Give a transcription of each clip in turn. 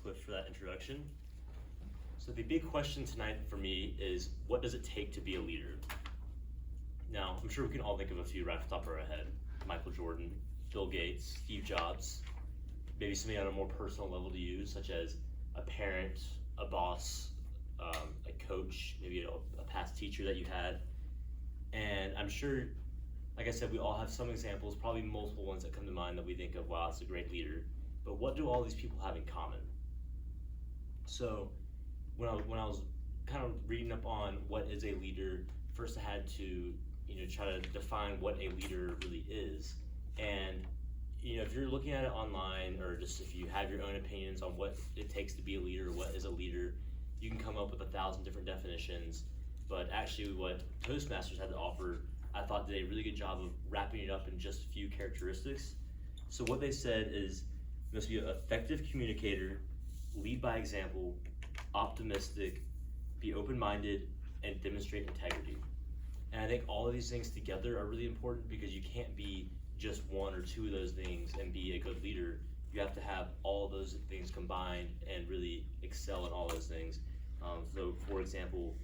Swift for that introduction. So the big question tonight for me is, what does it take to be a leader? Now, I'm sure we can all think of a few right off the top of our head. Michael Jordan, Bill Gates, Steve Jobs, maybe something on a more personal level to you, such as a parent, a boss, a coach, maybe a past teacher that you had. And I'm sure, like I said, we all have some examples, probably multiple ones that come to mind that we think of, wow, it's a great leader. But what do all these people have in common? So when I was kind of reading up on what is a leader, first I had to try to define what a leader really is. And if you're looking at it online, or just if you have your own opinions on what it takes to be a leader, what is a leader, you can come up with 1,000 different definitions. But actually what Toastmasters had to offer, I thought did a really good job of wrapping it up in just a few characteristics. So what they said is, you must be an effective communicator, lead by example, optimistic, be open-minded, and demonstrate integrity. And I think all of these things together are really important, because you can't be just one or two of those things and be a good leader. You have to have all of those things combined and really excel in all those things. So for example,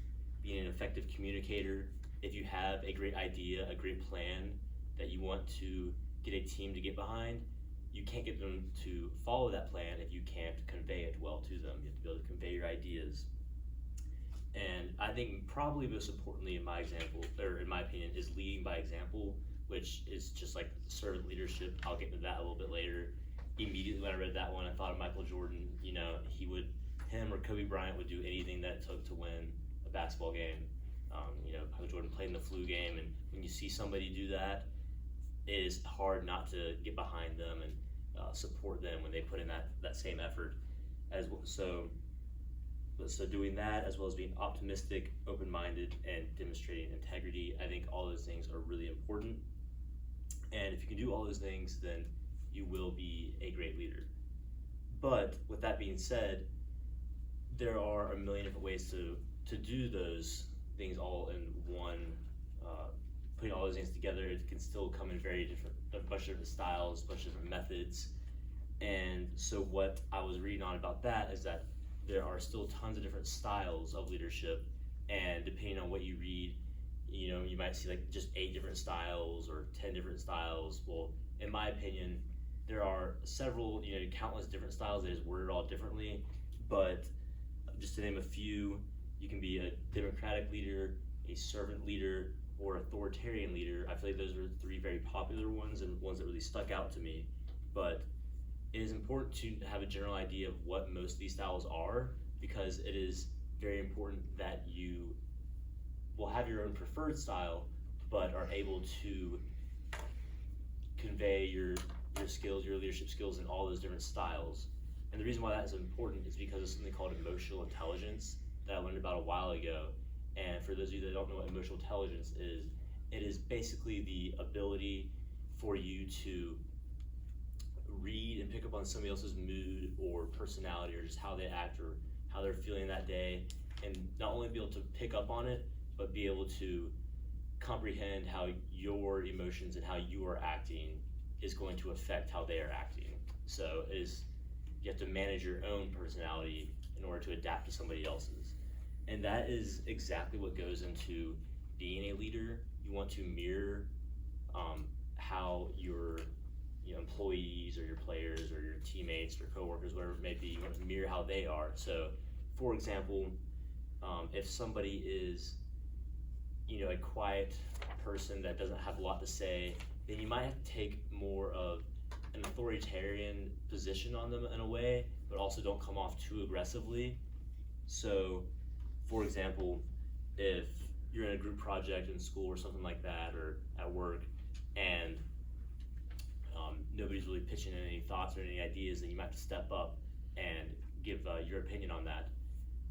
being an effective communicator, if you have a great idea, a great plan that you want to get a team to get behind, you can't get them to follow that plan if you can't convey it well to them. You have to be able to convey your ideas. And I think probably most importantly in my example, or in my opinion, is leading by example, which is just like servant leadership. I'll get into that a little bit later. Immediately when I read that one, I thought of Michael Jordan. Him or Kobe Bryant would do anything that it took to win a basketball game. Michael Jordan played in the flu game, and when you see somebody do that, it is hard not to get behind them and support them when they put in that same effort as well. So doing that, as well as being optimistic, open-minded, and demonstrating integrity, I think all those things are really important. And if you can do all those things, then you will be a great leader. But with that being said, there are a million different ways to do those things all in one. Putting all those things together, it can still come in a bunch of different styles, a bunch of different methods. And so what I was reading on about that is that there are still tons of different styles of leadership, and depending on what you read, you might see like just 8 different styles or 10 different styles. Well, in my opinion, there are several, countless different styles that is worded all differently. But just to name a few, you can be a democratic leader, a servant leader, or authoritarian leader. I feel like those are 3 very popular ones and ones that really stuck out to me. But it is important to have a general idea of what most of these styles are, because it is very important that you will have your own preferred style, but are able to convey your skills, your leadership skills in all those different styles. And the reason why that is important is because of something called emotional intelligence that I learned about a while ago. And for those of you that don't know what emotional intelligence is, it is basically the ability for you to read and pick up on somebody else's mood or personality, or just how they act or how they're feeling that day, and not only be able to pick up on it, but be able to comprehend how your emotions and how you are acting is going to affect how they are acting. So you have to manage your own personality in order to adapt to somebody else's. And that is exactly what goes into being a leader. You want to mirror how your employees or your players or your teammates or coworkers, whatever it may be, you want to mirror how they are. So for example, if somebody is a quiet person that doesn't have a lot to say, then you might have to take more of an authoritarian position on them in a way, but also don't come off too aggressively. So for example, if you're in a group project in school or something like that, or at work, and nobody's really pitching in any thoughts or any ideas, then you might have to step up and give your opinion on that.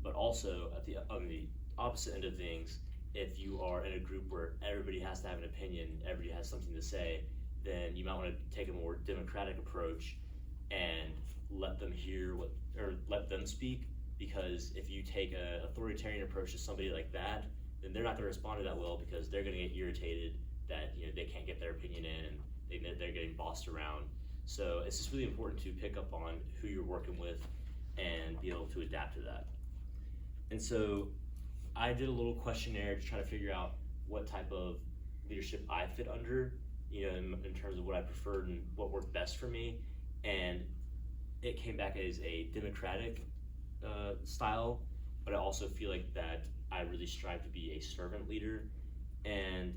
But also on the opposite end of things, if you are in a group where everybody has to have an opinion, everybody has something to say, then you might want to take a more democratic approach and let them let them speak. Because if you take an authoritarian approach to somebody like that, then they're not going to respond to that well, because they're going to get irritated that they can't get their opinion in, and they're getting bossed around. So it's just really important to pick up on who you're working with, and be able to adapt to that. And so I did a little questionnaire to try to figure out what type of leadership I fit under, in terms of what I preferred and what worked best for me. And it came back as a democratic style, but I also feel like that I really strive to be a servant leader. And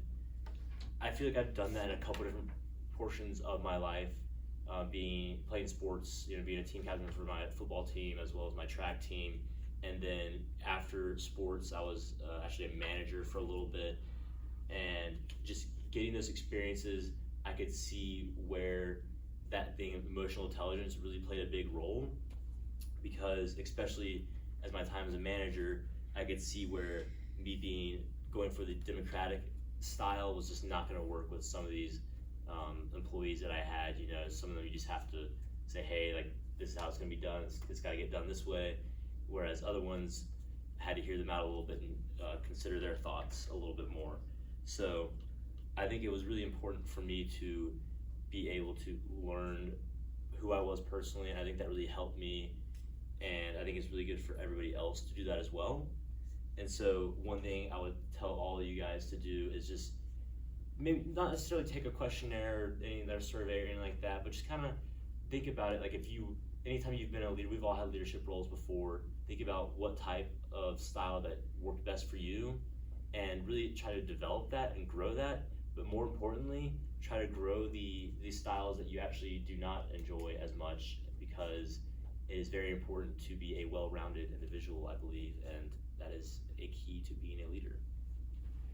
I feel like I've done that in a couple different portions of my life, playing sports, being a team captain for my football team as well as my track team. And then after sports, I was actually a manager for a little bit. And just getting those experiences, I could see where that being emotional intelligence really played a big role, because especially as my time as a manager, I could see where me going for the democratic style was just not going to work with some of these employees that I had. Some of them you just have to say, hey, like, this is how it's going to be done. It's got to get done this way. Whereas other ones had to hear them out a little bit and consider their thoughts a little bit more. So I think it was really important for me to be able to learn who I was personally, and I think that really helped me, and I think it's really good for everybody else to do that as well. And so one thing I would tell all of you guys to do is just maybe not necessarily take a questionnaire or any other survey or anything like that, but just kind of think about it. Like, anytime you've been a leader, we've all had leadership roles before, think about what type of style that worked best for you and really try to develop that and grow that. But more importantly, try to grow the styles that you actually do not enjoy as much, because it is very important to be a well-rounded individual, I believe, and that is a key to being a leader.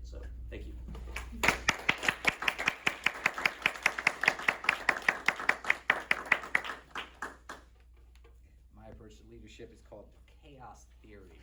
So, thank you. My approach to leadership is called chaos theory.